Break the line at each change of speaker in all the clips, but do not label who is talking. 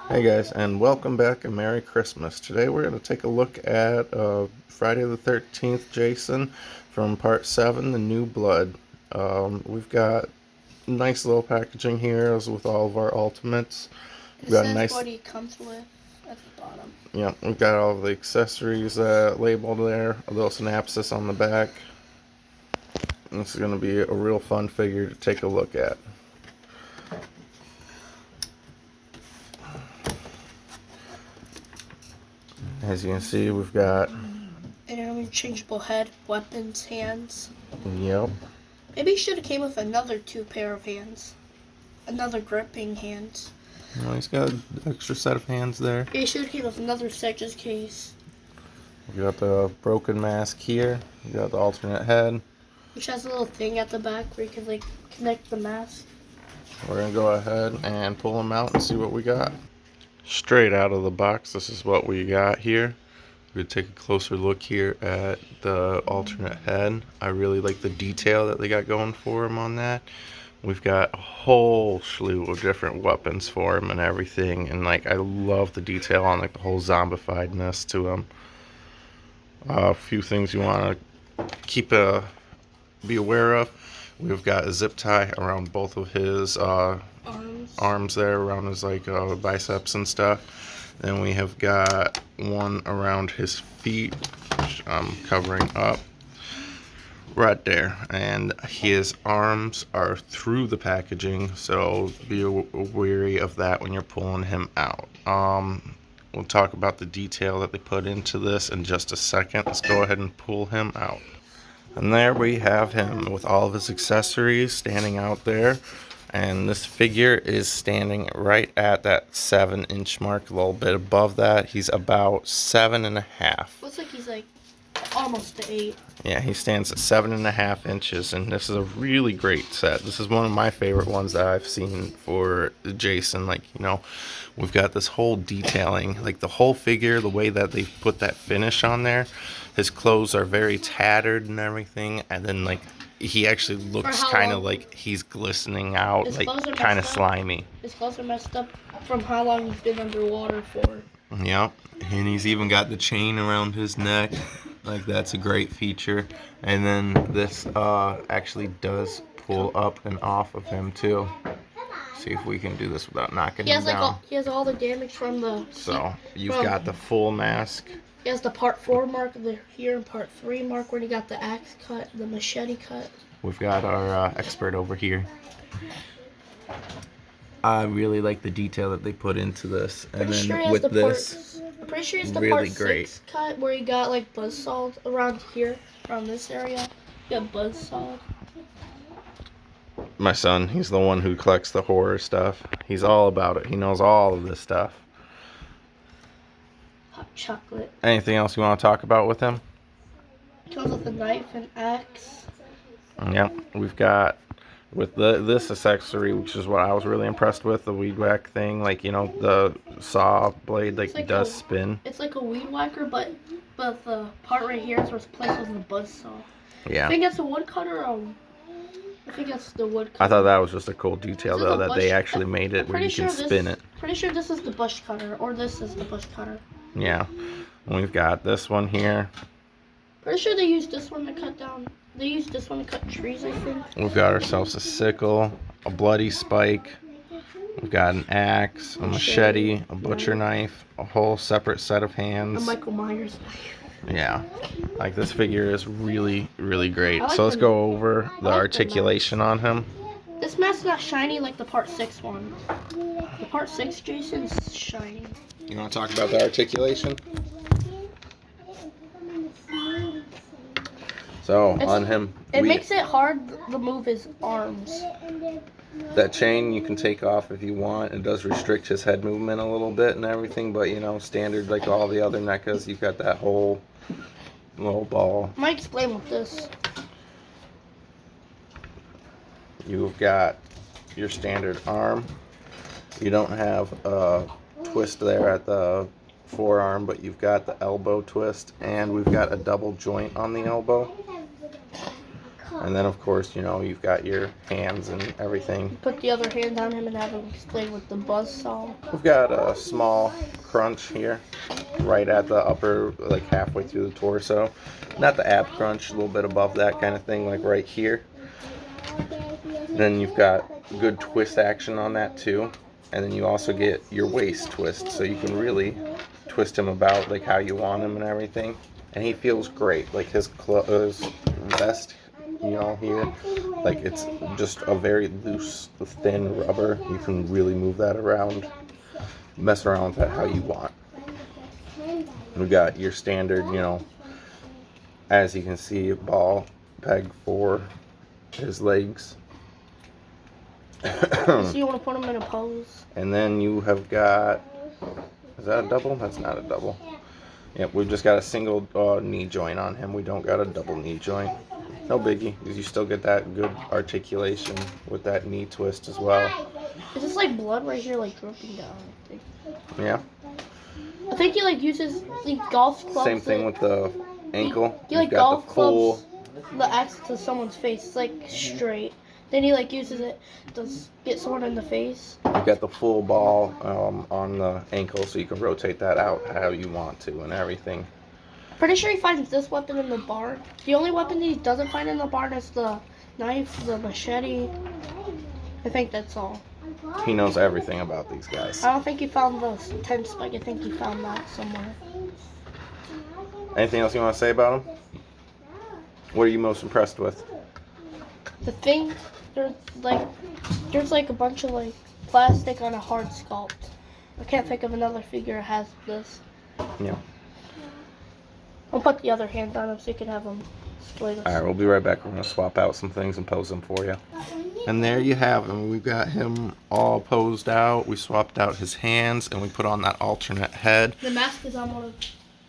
Hey guys, and welcome back and Merry Christmas. Today we're going to take a look at Friday the 13th Jason from Part 7, The New Blood. We've got nice little packaging here as with all of our ultimates.
It
We've got
says what he comes with at the bottom.
yeah, we've got all of the accessories labeled there, a little synopsis on the back. And this is going to be a real fun figure to take a look at. As you can see, we've got
An interchangeable head, weapons, hands.
yep.
Maybe he should have came with another two pair of hands. Another gripping hand.
Well, he's got an extra set of hands there.
He should have came with another set just in case.
We got the broken mask here. We got the alternate head.
Which has a little thing at the back where you can like connect the mask.
We're gonna go ahead and pull them out and see what we got. Straight out of the box, this is what we got here. We're gonna take a closer look here at the alternate head. I really like the detail that they got going for him on that. We've got a whole slew of different weapons for him and everything, and like I love the detail on like the whole zombifiedness to him. A few things you want to be aware of. We've got a zip tie around both of his arms there, around his like biceps and stuff. Then we have got one around his feet, which I'm covering up right there. And his arms are through the packaging, so be wary of that when you're pulling him out. We'll talk about the detail that they put into this in just a second. Let's go ahead and pull him out. And there we have him with all of his accessories standing out there. And this figure is standing right at that 7-inch mark, a little bit above that. He's about 7.5.
Looks like he's like almost to 8.
Yeah, he stands at 7.5 inches, and this is a really great set. This is one of my favorite ones that I've seen for Jason. Like, you know, we've got this whole detailing, like the whole figure, the way that they put that finish on there. His clothes are very tattered and everything, and then like he actually looks kind of like he's glistening out, like kind of slimy.
His clothes are messed up from how long he's been underwater for.
Yep, and he's even got the chain around his neck. Like that's a great feature. And then this actually does pull up and off of him too. See if we can do this without knocking him down.
He has all the damage from the.
So you've got the full mask.
He has the part 4 mark here and part 3 mark where he got the axe cut, the machete cut.
We've got our expert over here. I really like the detail that they put into this, and then with this,
I'm pretty sure it's the
really
part
great
6 cut where he got like buzzsawed around here, around this area. He got buzzsawed.
My son, he's the one who collects the horror stuff. He's all about it. He knows all of this stuff.
Hot chocolate.
Anything else you want to talk about with him?
Comes with a knife and axe.
Yep, we've got with this accessory, which is what I was really impressed with, the weed whack thing. Like, you know, the saw blade like does spin.
It's like a weed whacker, but the part right here is where it's placed with the buzzsaw.
Yeah.
I think that's a woodcutter. I think that's the woodcutter.
I thought that was just a cool detail though, that they actually made it where you can spin it.
Pretty sure this is the bush cutter, or this is the bush cutter.
Yeah. And we've got this one here.
Pretty sure they used this one to cut down. They used this one to cut trees, I think.
We've got ourselves a sickle, a bloody spike. We've got an axe, a machete, a butcher knife, a whole separate set of hands.
A Michael Myers knife.
Yeah. Like this figure is really, really great. So let's go over the articulation on him.
This mask's not shiny like the part 6 one. The part 6 Jason's shiny.
You want to talk about the articulation? So on him,
it makes it hard to move his arms.
That chain you can take off if you want. It does restrict his head movement a little bit and everything, but you know, standard like all the other NECAs, you've got that whole little ball.
I might explain with this.
You've got your standard arm. You don't have a twist there at the forearm, but you've got the elbow twist, and we've got a double joint on the elbow. And then, of course, you know, you've got your hands and everything.
Put the other hand on him and have him explain with the buzzsaw.
We've got a small crunch here, right at the upper, like halfway through the torso. Not the ab crunch, a little bit above that kind of thing, like right here. Then you've got good twist action on that too. And then you also get your waist twist, so you can really twist him about like how you want him and everything. And he feels great, like his vest, you know, here, like it's just a very loose, thin rubber. You can really move that around, mess around with that how you want. We got your standard, you know, as you can see, ball peg for his legs.
So you want to put him in a pose?
And then you have got, is that a double? That's not a double. Yep, we've just got a single knee joint on him. We don't got a double knee joint. No biggie, because you still get that good articulation with that knee twist as well.
Is this like blood right here, like dripping down? I think.
Yeah.
I think he like uses like golf clubs.
Same thing with the ankle.
He like
You've got
golf
the full,
clubs the axe to someone's face. It's like straight. Then he like uses it to get someone in the face.
You've got the full ball on the ankle, so you can rotate that out how you want to and everything.
Pretty sure he finds this weapon in the barn. The only weapon he doesn't find in the barn is the knife, the machete. I think that's all.
He knows everything about these guys.
I don't think he found the tent spike. I think he found that somewhere.
Anything else you want to say about him? What are you most impressed with?
The thing, there's like a bunch of like plastic on a hard sculpt. I can't think of another figure that has this.
Yeah.
I'll put the other hand on him so you can have him display this.
Alright, we'll be right back. We're going to swap out some things and pose them for you. And there you have him. We've got him all posed out. We swapped out his hands and we put on that alternate head.
The mask is on one of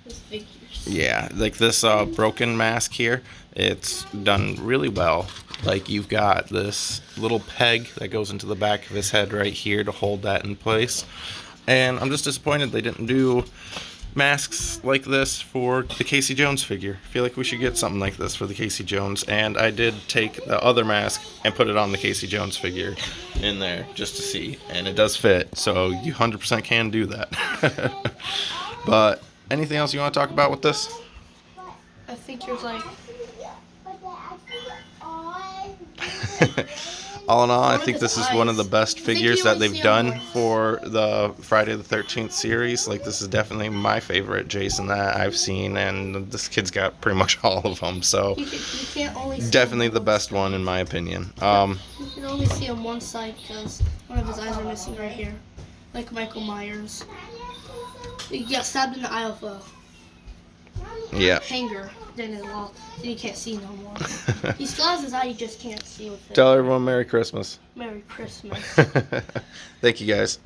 his figures.
Yeah, like this broken mask here, it's done really well. Like you've got this little peg that goes into the back of his head right here to hold that in place. And I'm just disappointed they didn't do masks like this for the Casey Jones figure. I feel like we should get something like this for the Casey Jones. And I did take the other mask and put it on the Casey Jones figure in there just to see. And it does fit, so you 100% can do that. But anything else you want to talk about with this?
I think there's like...
All in all, I think this is one of the best figures that they've done for the Friday the 13th series. Like, this is definitely my favorite Jason that I've seen, and this kid's got pretty much all of them. So,
You can't only see
definitely
him
the best one in my opinion.
You can only see on one side because one of his eyes are missing right here. Like Michael Myers. He got stabbed in the eye of a
Yeah.
hanger. Then it lost. Then he can't see no more. He still has his eye, you just can't see with it.
Tell everyone Merry Christmas.
Merry Christmas.
Thank you, guys.